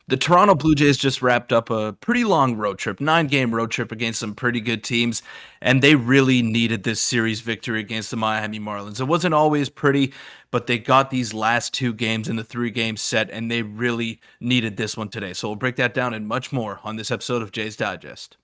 The Toronto Blue Jays just wrapped up a pretty long road trip, 9-game road trip against some pretty good teams, and they really needed this series victory against the Miami Marlins. It wasn't always pretty, but they got these last two games in the 3-game set, and they really needed this one today. So we'll break that down and much more on this episode of Jays Digest.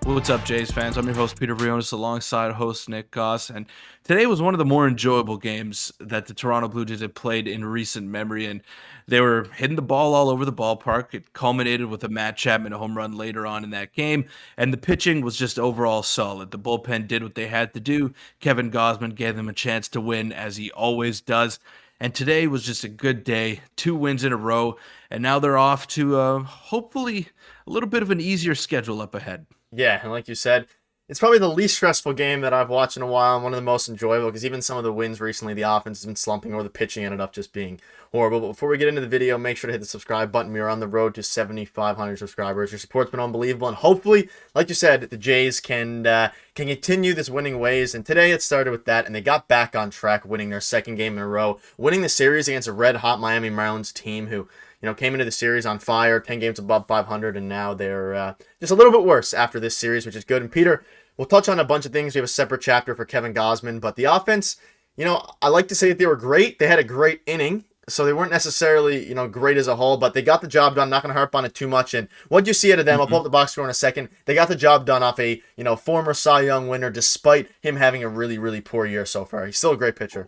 What's up, Jays fans? I'm your host, Peter Vryonis, alongside host Nick Gosse, and today was one of the more enjoyable games that the Toronto Blue Jays had played in recent memory, and they were hitting the ball all over the ballpark. It culminated with a Matt Chapman home run later on in that game, and the pitching was just overall solid. The bullpen did what they had to do. Kevin Gausman gave them a chance to win, as he always does, and today was just a good day. 2 wins in a row, and now they're off to hopefully a little bit of an easier schedule up ahead. Yeah, and like you said, it's probably the least stressful game that I've watched in a while and one of the most enjoyable because even some of the wins recently, the offense has been slumping or the pitching ended up just being horrible. But before we get into the video, make sure to hit the subscribe button. We are on the road to 7,500 subscribers. Your support's been unbelievable, and hopefully, like you said, the Jays can continue this winning ways. And today it started with that, and they got back on track, winning their second game in a row, winning the series against a red-hot Miami Marlins team who came into the series on fire, 10 games above 500, and now they're just a little bit worse after this series, which is good. And Peter, we'll touch on a bunch of things. We have a separate chapter for Kevin Gausman, but the offense, I like to say that they were great. They had a great inning, so they weren't necessarily, great as a whole, but they got the job done. Not going to harp on it too much. And what you see out of them, I'll pull up the box score in a second. They got the job done off a, former Cy Young winner, despite him having a really, really poor year so far. He's still a great pitcher.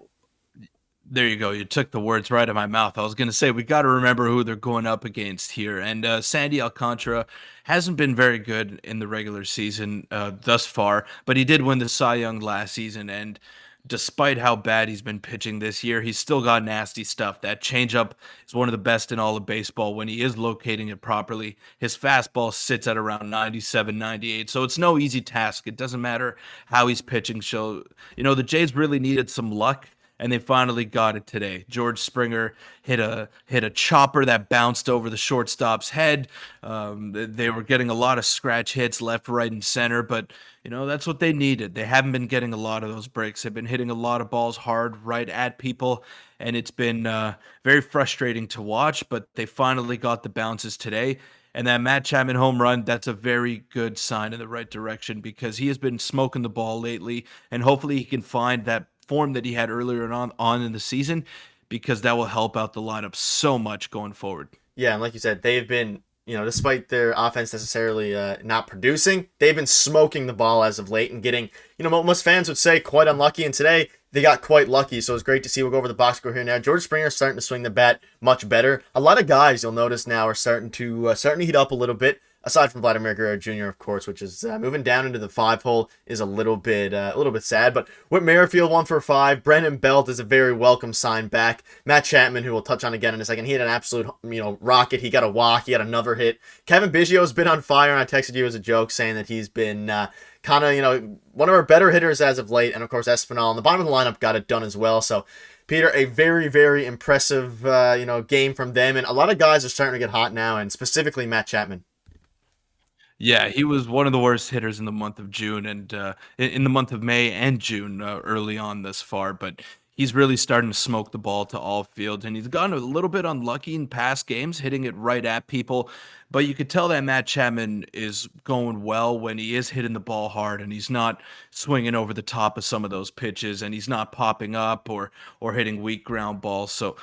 There you go. You took the words right out of my mouth. I was going to say, we got to remember who they're going up against here. And Sandy Alcantara hasn't been very good in the regular season thus far, but he did win the Cy Young last season. And despite how bad he's been pitching this year, he's still got nasty stuff. That changeup is one of the best in all of baseball when he is locating it properly. His fastball sits at around 97, 98. So it's no easy task. It doesn't matter how he's pitching. So, the Jays really needed some luck, and they finally got it today. George Springer hit a chopper that bounced over the shortstop's head. They were getting a lot of scratch hits left, right, and center, but that's what they needed. They haven't been getting a lot of those breaks. They've been hitting a lot of balls hard right at people, and it's been very frustrating to watch, but they finally got the bounces today. And that Matt Chapman home run, that's a very good sign in the right direction because he has been smoking the ball lately, and hopefully he can find that form that he had earlier on in the season, because that will help out the lineup so much going forward. Yeah, and like you said, they've been, despite their offense necessarily not producing, they've been smoking the ball as of late and getting, what most fans would say, quite unlucky. And today, they got quite lucky, so it's great to see. We'll go over the box score here now. George Springer is starting to swing the bat much better. A lot of guys, you'll notice now, are starting to heat up a little bit. Aside from Vladimir Guerrero Jr., of course, which is moving down into the 5-hole is a little bit sad. But Whit Merrifield 1 for 5. Brendan Belt is a very welcome sign back. Matt Chapman, who we'll touch on again in a second, he had an absolute rocket. He got a walk. He had another hit. Kevin Biggio's been on fire, and I texted you as a joke saying that he's been kind of one of our better hitters as of late. And of course, Espinal on the bottom of the lineup got it done as well. So Peter, a very, very impressive game from them, and a lot of guys are starting to get hot now, and specifically Matt Chapman. Yeah, he was one of the worst hitters in the month of June and in the month of May and June early on thus far, but he's really starting to smoke the ball to all fields, and he's gotten a little bit unlucky in past games, hitting it right at people. But you could tell that Matt Chapman is going well when he is hitting the ball hard, and he's not swinging over the top of some of those pitches, and he's not popping up or hitting weak ground balls. So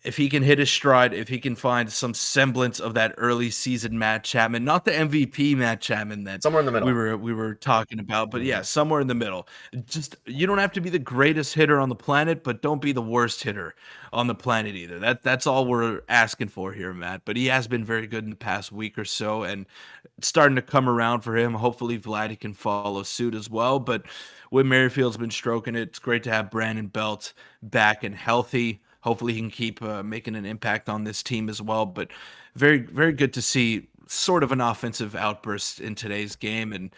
if he can hit his stride, if he can find some semblance of that early season Matt Chapman, not the MVP Matt Chapman that Somewhere in the we middle. were we were talking about, but yeah, somewhere in the middle. Just you don't have to be the greatest hitter on the planet, but don't be the worst hitter on the planet either. That's all we're asking for here, Matt. But he has been very good in the past week or so, and it's starting to come around for him. Hopefully, Vladdy can follow suit as well. But Whit Merrifield's been stroking it. It's great to have Brandon Belt back and healthy. Hopefully he can keep making an impact on this team as well. But very, very good to see sort of an offensive outburst in today's game, and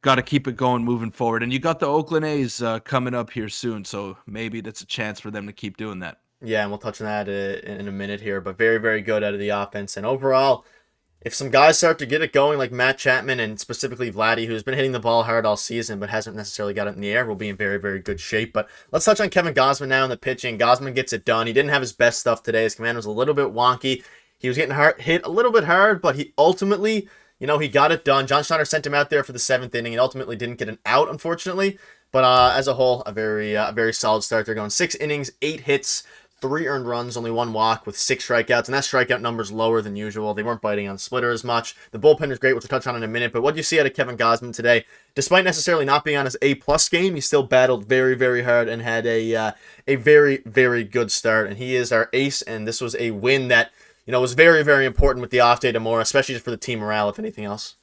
got to keep it going moving forward. And you got the Oakland A's coming up here soon, so maybe that's a chance for them to keep doing that. Yeah, and we'll touch on that in a minute here, but very, very good out of the offense. And overall, If some guys start to get it going, like Matt Chapman and specifically Vladdy, who's been hitting the ball hard all season but hasn't necessarily got it in the air, we'll be in very, very good shape. But let's touch on Kevin Gausman now in the pitching. Gausman gets it done. He didn't have his best stuff today. His command was a little bit wonky. He was getting hit a little bit hard, but he ultimately, he got it done. John Schneider sent him out there for the seventh inning and ultimately didn't get an out, unfortunately. But as a whole, a very solid start. They're going 6 innings, 8 hits, 3 earned runs, only 1 walk with 6 strikeouts, and that strikeout number's lower than usual. They weren't biting on splitter as much. The bullpen is great, which we'll touch on in a minute. But what do you see out of Kevin Gausman today? Despite necessarily not being on his A-plus game, he still battled very, very hard and had a very, very good start. And he is our ace, and this was a win that was very, very important with the off day tomorrow, especially just for the team morale, if anything else.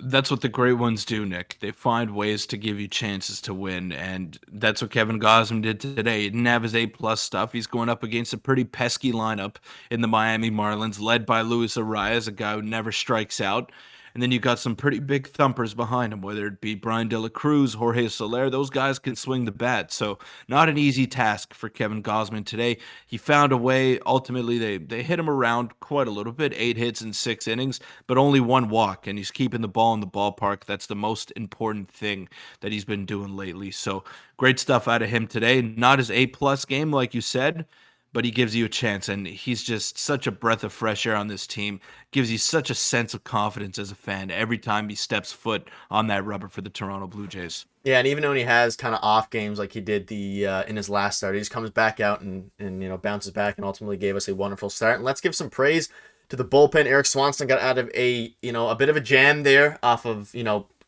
That's what the great ones do, Nick. They find ways to give you chances to win, and that's what Kevin Gausman did today. He didn't have his A-plus stuff. He's going up against a pretty pesky lineup in the Miami Marlins, led by Luis Arias, a guy who never strikes out. And then you got some pretty big thumpers behind him, whether it be Brian De La Cruz, Jorge Soler. Those guys can swing the bat. So not an easy task for Kevin Gausman today. He found a way. Ultimately, they hit him around quite a little bit, 8 hits in 6 innings, but only 1 walk. And he's keeping the ball in the ballpark. That's the most important thing that he's been doing lately. So great stuff out of him today. Not his A-plus game, like you said, but he gives you a chance, and he's just such a breath of fresh air on this team. Gives you such a sense of confidence as a fan every time he steps foot on that rubber for the Toronto Blue Jays. Yeah, and even when he has kind of off games like he did the in his last start, he just comes back out and bounces back and ultimately gave us a wonderful start. And let's give some praise to the bullpen. Eric Swanson got out of a bit of a jam there off of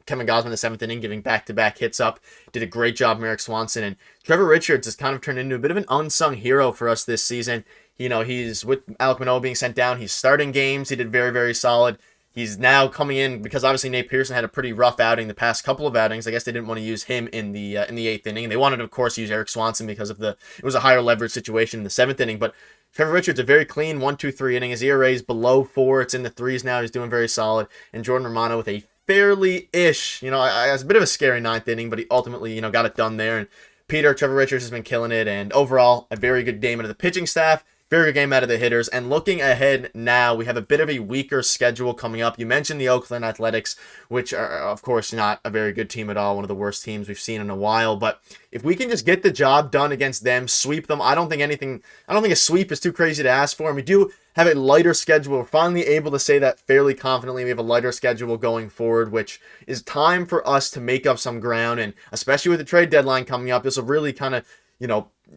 Kevin Gausman in the seventh inning, giving back-to-back hits up. Did a great job, Eric Swanson. And Trevor Richards has kind of turned into a bit of an unsung hero for us this season. He's with Alek Manoah being sent down. He's starting games. He did very, very solid. He's now coming in because obviously Nate Pearson had a pretty rough outing the past couple of outings. I guess they didn't want to use him in the eighth inning. And they wanted, of course, to use Eric Swanson because it was a higher leverage situation in the seventh inning. But Trevor Richards, a very clean 1-2-3 inning. His ERA is below 4. It's in the threes now. He's doing very solid. And Jordan Romano with a fairly-ish, I was a bit of a scary ninth inning, but he ultimately, got it done there. And Trevor Richards has been killing it, and overall, a very good game out of the pitching staff, very good game out of the hitters. And looking ahead now, we have a bit of a weaker schedule coming up. You mentioned the Oakland Athletics, which are, of course, not a very good team at all, one of the worst teams we've seen in a while. But if we can just get the job done against them, sweep them, I don't think a sweep is too crazy to ask for. And we do have a lighter schedule. We're finally able to say that fairly confidently. We have a lighter schedule going forward, which is time for us to make up some ground. And especially with the trade deadline coming up, this will really kind of,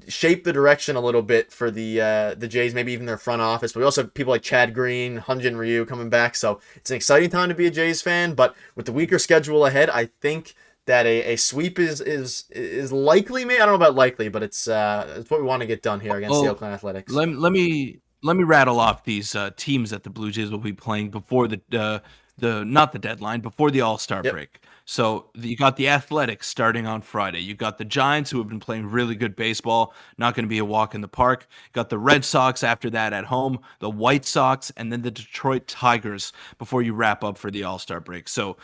shape the direction a little bit for the Jays, maybe even their front office. But we also have people like Chad Green, Hyun-Jin Ryu coming back. So it's an exciting time to be a Jays fan. But with the weaker schedule ahead, I think that a sweep is likely. Maybe I don't know about likely, but it's what we want to get done here against the Oakland Athletics. Let me rattle off these teams that the Blue Jays will be playing before the not the deadline, before the All-Star break. So you got the Athletics starting on Friday. You got the Giants, who have been playing really good baseball, not going to be a walk in the park. You got the Red Sox after that at home, the White Sox, and then the Detroit Tigers before you wrap up for the All-Star break. So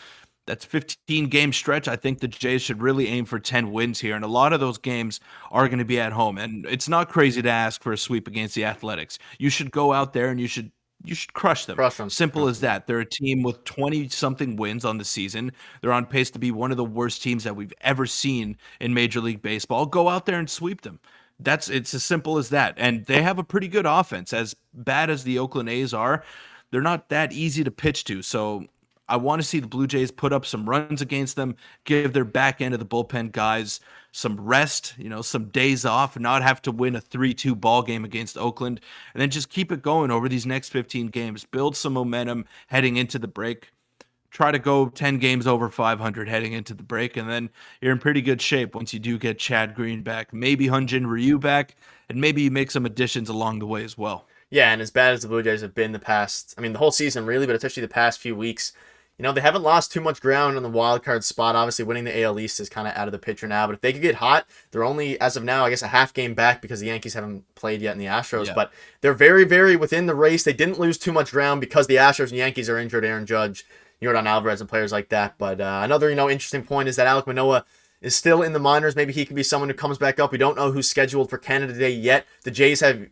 that's 15-game stretch. I think the Jays should really aim for 10 wins here, and a lot of those games are going to be at home. And it's not crazy to ask for a sweep against the Athletics. You should go out there and you should crush them. Simple as that. They're a team with 20-something wins on the season. They're on pace to be one of the worst teams that we've ever seen in Major League Baseball. Go out there and sweep them. It's as simple as that. And they have a pretty good offense. As bad as the Oakland A's are, they're not that easy to pitch to. So I want to see the Blue Jays put up some runs against them, give their back end of the bullpen guys some rest, some days off, not have to win a 3-2 ball game against Oakland, and then just keep it going over these next 15 games. Build some momentum heading into the break. Try to go 10 games over 500 heading into the break, and then you're in pretty good shape once you do get Chad Green back, maybe Hyun-Jin Ryu back, and maybe you make some additions along the way as well. Yeah, and as bad as the Blue Jays have been the whole season really, but especially the past few weeks, they haven't lost too much ground on the wild card spot. Obviously, winning the AL East is kind of out of the picture now. But if they could get hot, they're only, as of now, I guess, a half game back because the Yankees haven't played yet in the Astros. Yeah. But they're very, very within the race. They didn't lose too much ground because the Astros and Yankees are injured. Aaron Judge, Yordan Alvarez, and players like that. But another, interesting point is that Alek Manoah is still in the minors. Maybe he could be someone who comes back up. We don't know who's scheduled for Canada Day yet. The Jays have,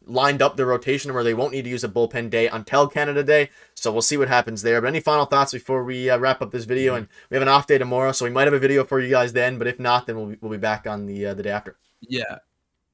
lined up their rotation where they won't need to use a bullpen day until Canada Day. So we'll see what happens there. But any final thoughts before we wrap up this video? And we have an off day tomorrow, so we might have a video for you guys then. But if not, then we'll be back on the day after. Yeah.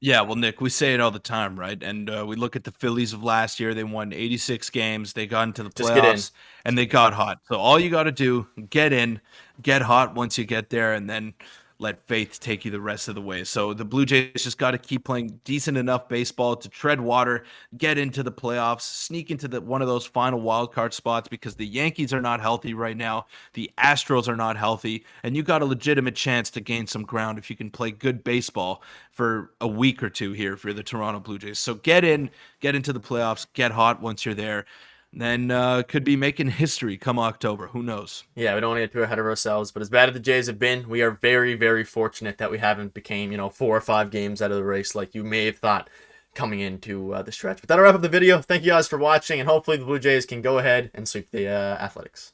Yeah, well, Nick, we say it all the time, right? And we look at the Phillies of last year. They won 86 games. They got into the Just get in. playoffs, and they got hot. So all you got to do, get in, get hot once you get there, and then let faith take you the rest of the way. So the Blue Jays just got to keep playing decent enough baseball to tread water, get into the playoffs, sneak into one of those final wild card spots, because the Yankees are not healthy right now. The Astros are not healthy, and you got a legitimate chance to gain some ground if you can play good baseball for a week or two here for the Toronto Blue Jays. So get in, get into the playoffs, get hot once you're there. Then could be making history come October. Who knows? Yeah, we don't want to get too ahead of ourselves, but as bad as the Jays have been, we are very, very fortunate that we haven't became, 4 or 5 games out of the race like you may have thought coming into the stretch. But that'll wrap up the video. Thank you guys for watching, and hopefully the Blue Jays can go ahead and sweep the Athletics.